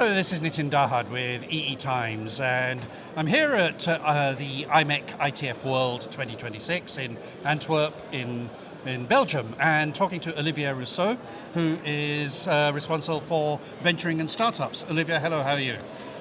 Hello, this is Nitin Dahad with EE Times, and I'm here at the Imec ITF World 2026 in Antwerp in Belgium, and talking to Olivier Rousseaux, who is responsible for venturing and startups. Olivier, hello, how are you?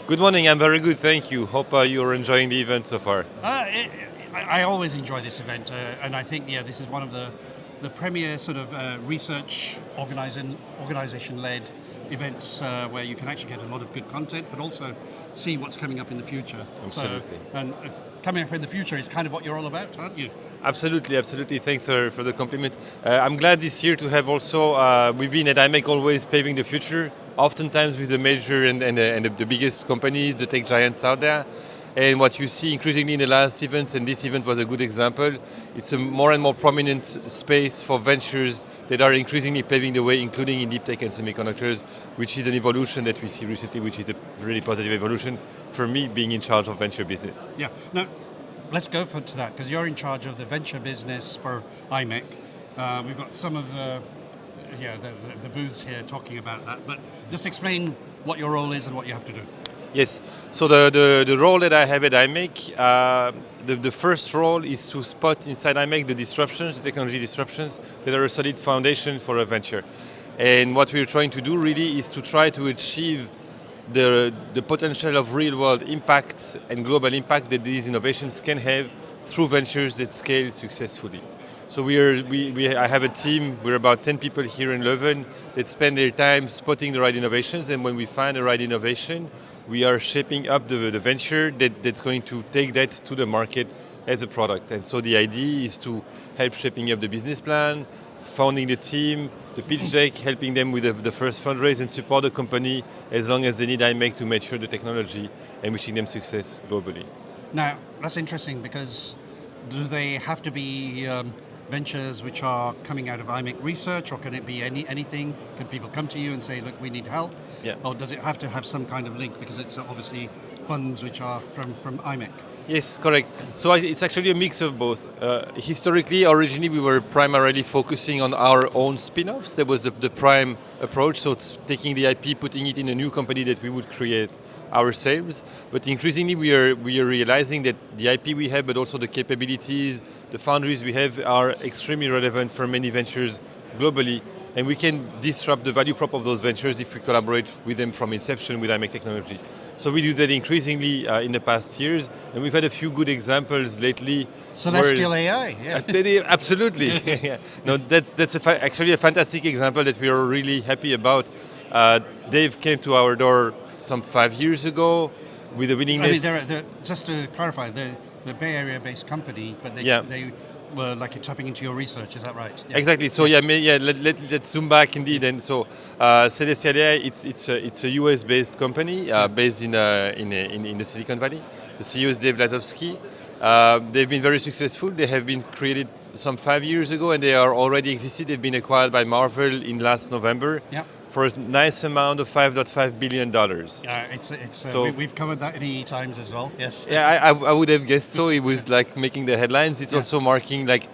Good morning, I'm very good, thank you. Hope you're enjoying the event so far. I always enjoy this event, and I think this is one of the premier sort of research organization-led events where you can actually get a lot of good content, but also see what's coming up in the future. Absolutely. And coming up in the future is kind of what you're all about, aren't you? Absolutely. Thanks for the compliment. I'm glad this year to have also, we've been at IMEC always paving the future, oftentimes with the major and the biggest companies, the tech giants out there. And what you see increasingly in the last events, and this event was a good example, it's a more and more prominent space for ventures that are increasingly paving the way, including in deep tech and semiconductors, which is an evolution that we see recently, which is a really positive evolution for me being in charge of venture business. Yeah. Now, let's go to that, because you're in charge of the venture business for IMEC. We've got some of the booths here talking about that, but just explain what your role is and what you have to do. Yes, so the role that I have at IMEC, the first role is to spot inside IMEC the disruptions, the technology disruptions that are a solid foundation for a venture. And what we're trying to do really is to try to achieve the potential of real world impact and global impact that these innovations can have through ventures that scale successfully. So I have a team, we're about 10 people here in Leuven that spend their time spotting the right innovations, and when we find the right innovation, we are shaping up the venture that's going to take that to the market as a product. And so the idea is to help shaping up the business plan, founding the team, the pitch deck, helping them with the first fundraise, and support the company as long as they need IMEC to mature the technology and wishing them success globally. Now, that's interesting, because do they have to be ventures which are coming out of IMEC research, or can it be anything? Can people come to you and say, look, we need help? Yeah. Or does it have to have some kind of link, because it's obviously funds which are from IMEC? Yes, correct. So it's actually a mix of both. Originally, we were primarily focusing on our own spin-offs. That was the prime approach, so it's taking the IP, putting it in a new company that we would create ourselves. But increasingly, we are realizing that the IP we have, but also the capabilities, the foundries we have, are extremely relevant for many ventures globally. And we can disrupt the value prop of those ventures if we collaborate with them from inception with IMEC technology. So we do that increasingly in the past years, and we've had a few good examples lately. Celestial AI, yeah. Absolutely. Yeah. No, that's actually a fantastic example that we are really happy about. Dave came to our door some 5 years ago with a willingness. I mean, they're, just to clarify, they're a Bay Area-based company, but they were like tapping into your research. Is that right? Yeah. Exactly. So let's zoom back indeed. And so Celestial AI, it's a US-based company based in the Silicon Valley. The CEO is Dave Lazowski. They've been very successful. They have been created some 5 years ago, and they are already existed. They've been acquired by Marvell in last November. Yeah. For a nice amount of $5.5 billion. We've covered that in EE Times as well, yes. Yeah, I would have guessed so. It was like making the headlines. It's also marking like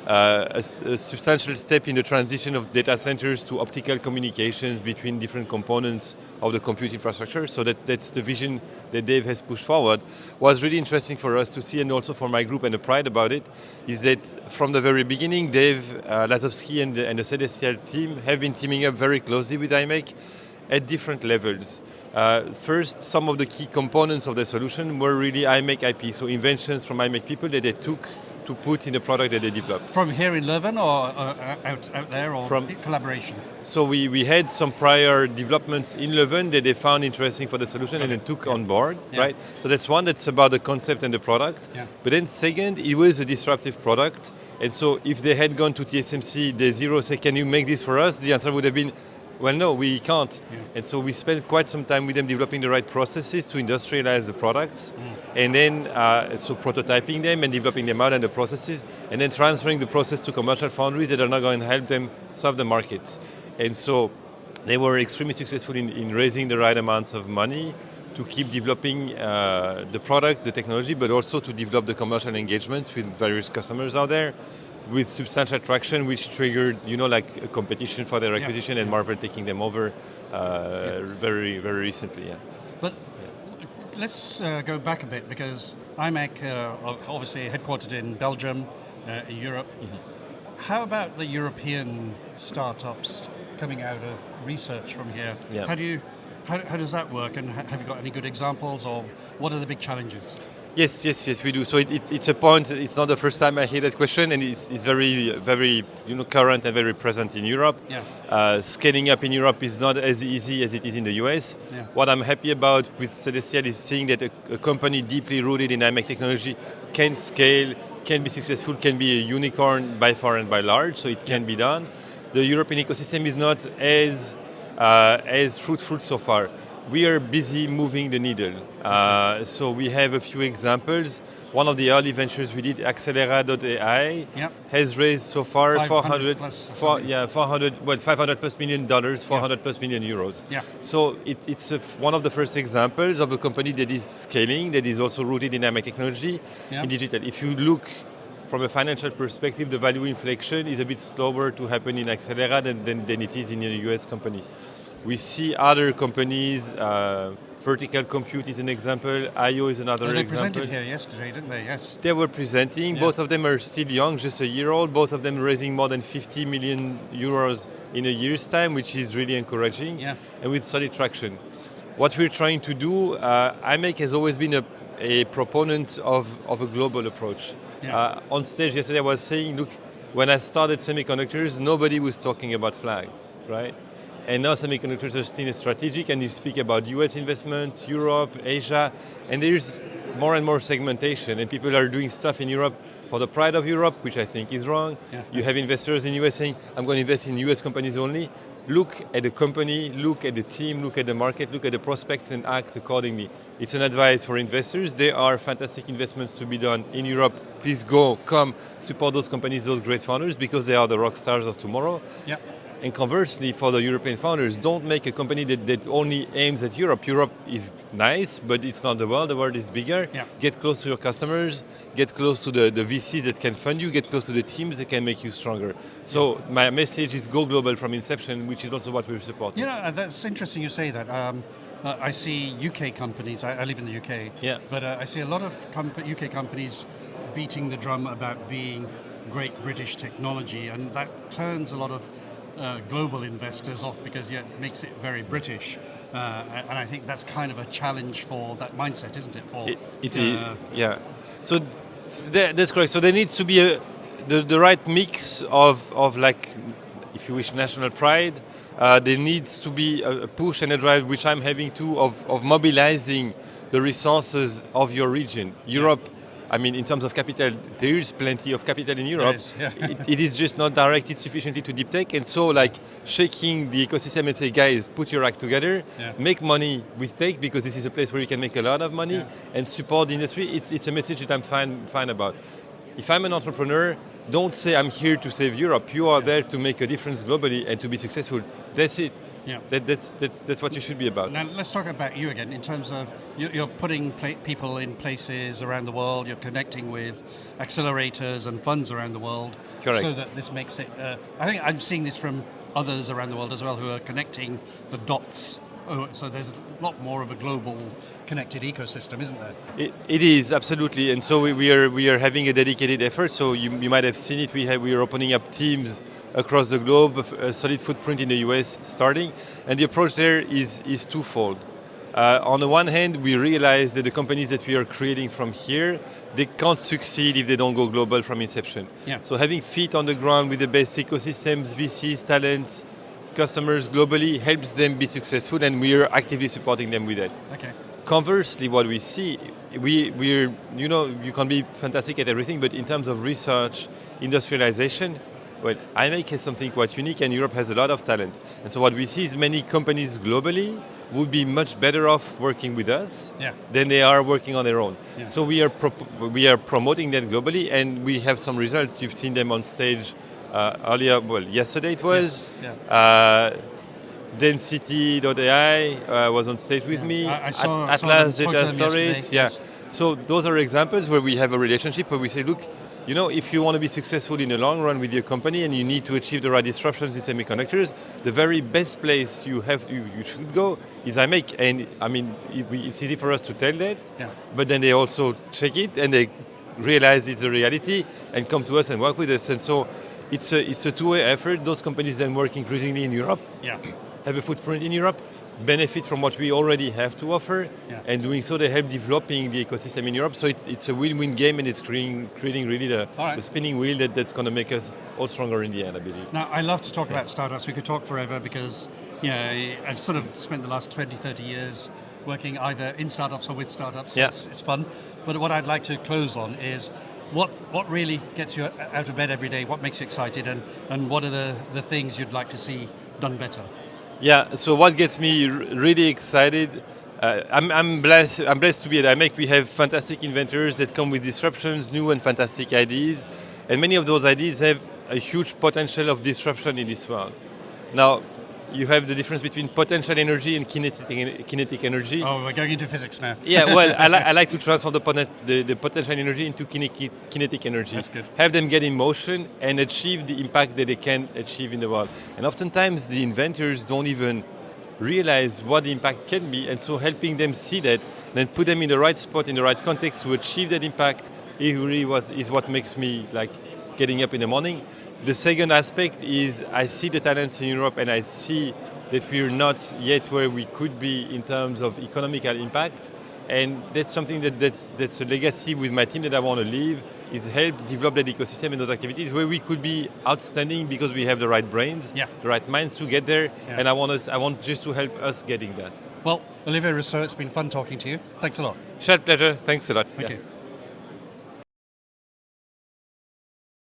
a substantial step in the transition of data centers to optical communications between different components of the compute infrastructure. So that's the vision that Dave has pushed forward. What's really interesting for us to see, and also for my group and the pride about it, is that from the very beginning, Dave Lazowski and the Celestial team have been teaming up very closely with IMEC at different levels. First, some of the key components of the solution were really IMEC IP, so inventions from IMEC people that they took to put in the product that they developed. From here in Leuven, or out there, or from collaboration? So we had some prior developments in Leuven that they found interesting for the solution and then took on board, right? So that's one, that's about the concept and the product. Yeah. But then second, it was a disruptive product. And so if they had gone to TSMC, day zero, say, can you make this for us? The answer would have been, well, no, we can't. Yeah. And so we spent quite some time with them developing the right processes to industrialize the products, and then so prototyping them and developing them out and the processes, and then transferring the process to commercial foundries that are now going to help them solve the markets. And so they were extremely successful in raising the right amounts of money to keep developing the product, the technology, but also to develop the commercial engagements with various customers out there. with substantial traction, which triggered, like a competition for their acquisition, and Marvell taking them over very, very recently. Yeah. But let's go back a bit, because Imec, obviously headquartered in Belgium, in Europe. Mm-hmm. How about the European startups coming out of research from here? Yeah. How does that work, and have you got any good examples, or what are the big challenges? Yes, we do. So it's a point. It's not the first time I hear that question, and it's very, very current and very present in Europe. Yeah. Scaling up in Europe is not as easy as it is in the US. Yeah. What I'm happy about with Celestial is seeing that a company deeply rooted in Imec technology can scale, can be successful, can be a unicorn by far and by large. So it can be done. The European ecosystem is not as fruitful so far. We are busy moving the needle. So we have a few examples. One of the early ventures we did, Accelera.ai, has raised so far 500 plus $1 million, 400 plus million euros. Yeah. So it's one of the first examples of a company that is scaling, that is also rooted in Imec technology, in digital. If you look from a financial perspective, the value inflection is a bit slower to happen in Accelera than it is in a US company. We see other companies, Vertical Compute is an example, IO is another example. They presented here yesterday, didn't they? Yes. They were presenting. Yeah. Both of them are still young, just a year old. Both of them raising more than 50 million euros in a year's time, which is really encouraging, and with solid traction. What we're trying to do, Imec has always been a proponent of a global approach. Yeah. On stage yesterday I was saying, look, when I started semiconductors, nobody was talking about flags, right? And now semiconductors are still strategic, and you speak about US investment, Europe, Asia, and there's more and more segmentation, and people are doing stuff in Europe for the pride of Europe, which I think is wrong. Yeah. You have investors in US saying, I'm going to invest in US companies only. Look at the company, look at the team, look at the market, look at the prospects, and act accordingly. It's an advice for investors. There are fantastic investments to be done in Europe. Please come, support those companies, those great founders, because they are the rock stars of tomorrow. Yeah. And conversely, for the European founders, don't make a company that only aims at Europe. Europe is nice, but it's not the world. The world is bigger. Yeah. Get close to your customers, get close to the VCs that can fund you, get close to the teams that can make you stronger. So my message is go global from inception, which is also what we're supporting. That's interesting you say that. I see UK companies, I live in the UK, but I see a lot of UK companies beating the drum about being great British technology, and that turns a lot of global investors off, because it makes it very British, and I think that's kind of a challenge for that mindset, isn't it? It is, yeah. So that's correct. So there needs to be the right mix of like, if you wish, national pride. There needs to be a push and a drive, which I'm having too, of mobilizing the resources of your region. Europe, I mean, in terms of capital, there is plenty of capital in Europe. It is just not directed sufficiently to deep tech, and so like shaking the ecosystem and say, guys, put your act together, make money with tech, because this is a place where you can make a lot of money, and support the industry. It's a message that I'm fine about. If I'm an entrepreneur, don't say I'm here to save Europe. You are there to make a difference globally and to be successful. That's it. Yeah. That's what you should be about. Now let's talk about you again, in terms of you're putting people in places around the world, you're connecting with accelerators and funds around the world. Correct. So that this makes it, I think I'm seeing this from others around the world as well, who are connecting the dots. So there's a lot more of a global connected ecosystem, isn't there? It is, absolutely. And so we are having a dedicated effort. So you might have seen it. We are opening up teams across the globe, a solid footprint in the US starting, and the approach there is twofold. On the one hand, we realize that the companies that we are creating from here, they can't succeed if they don't go global from inception. Yeah. So having feet on the ground with the best ecosystems, VCs, talents, customers globally helps them be successful, and we are actively supporting them with that. Okay. Conversely, what we see, we're you can be fantastic at everything, but in terms of research, industrialization, well, Imec has something quite unique, and Europe has a lot of talent. And so what we see is many companies globally would be much better off working with us than they are working on their own. Yeah. So we are promoting that globally, and we have some results. You've seen them on stage earlier. Well, yesterday it was. Yes. Yeah. Density.ai was on stage with me. I saw Atlas Data Storage. Yeah. So those are examples where we have a relationship where we say, look, you know, if you want to be successful in the long run with your company and you need to achieve the right disruptions in semiconductors, the very best place you should go is Imec. And I mean, it's easy for us to tell that, but then they also check it and they realize it's a reality and come to us and work with us. And so it's a two-way effort. Those companies then work increasingly in Europe, have a footprint in Europe, benefit from what we already have to offer, and doing so they help developing the ecosystem in Europe. So it's a win-win game, and it's creating really the spinning wheel that's going to make us all stronger in the end, I believe. Now, I love to talk about startups. We could talk forever because I've sort of spent the last 20, 30 years working either in startups or with startups. So it's fun. But what I'd like to close on is what really gets you out of bed every day, what makes you excited, and what are the things you'd like to see done better? Yeah, so what gets me really excited, I'm blessed to be at Imec. We have fantastic inventors that come with disruptions, new and fantastic ideas, and many of those ideas have a huge potential of disruption in this world. Now, you have the difference between potential energy and kinetic energy. Oh, we're going into physics now. Yeah, well, I like to transform the potential energy into kinetic energy. That's good. Have them get in motion and achieve the impact that they can achieve in the world. And oftentimes the inventors don't even realize what the impact can be, and so helping them see that, then put them in the right spot, in the right context to achieve that impact is what makes me like getting up in the morning. The second aspect is I see the talents in Europe, and I see that we're not yet where we could be in terms of economical impact, and that's something that's a legacy with my team that I want to leave, is help develop that ecosystem and those activities where we could be outstanding because we have the right brains, the right minds to get there, and I want just to help us getting that. Well, Olivier Rousseaux, it's been fun talking to you. Thanks a lot. Shared pleasure. Thanks a lot. Thank you.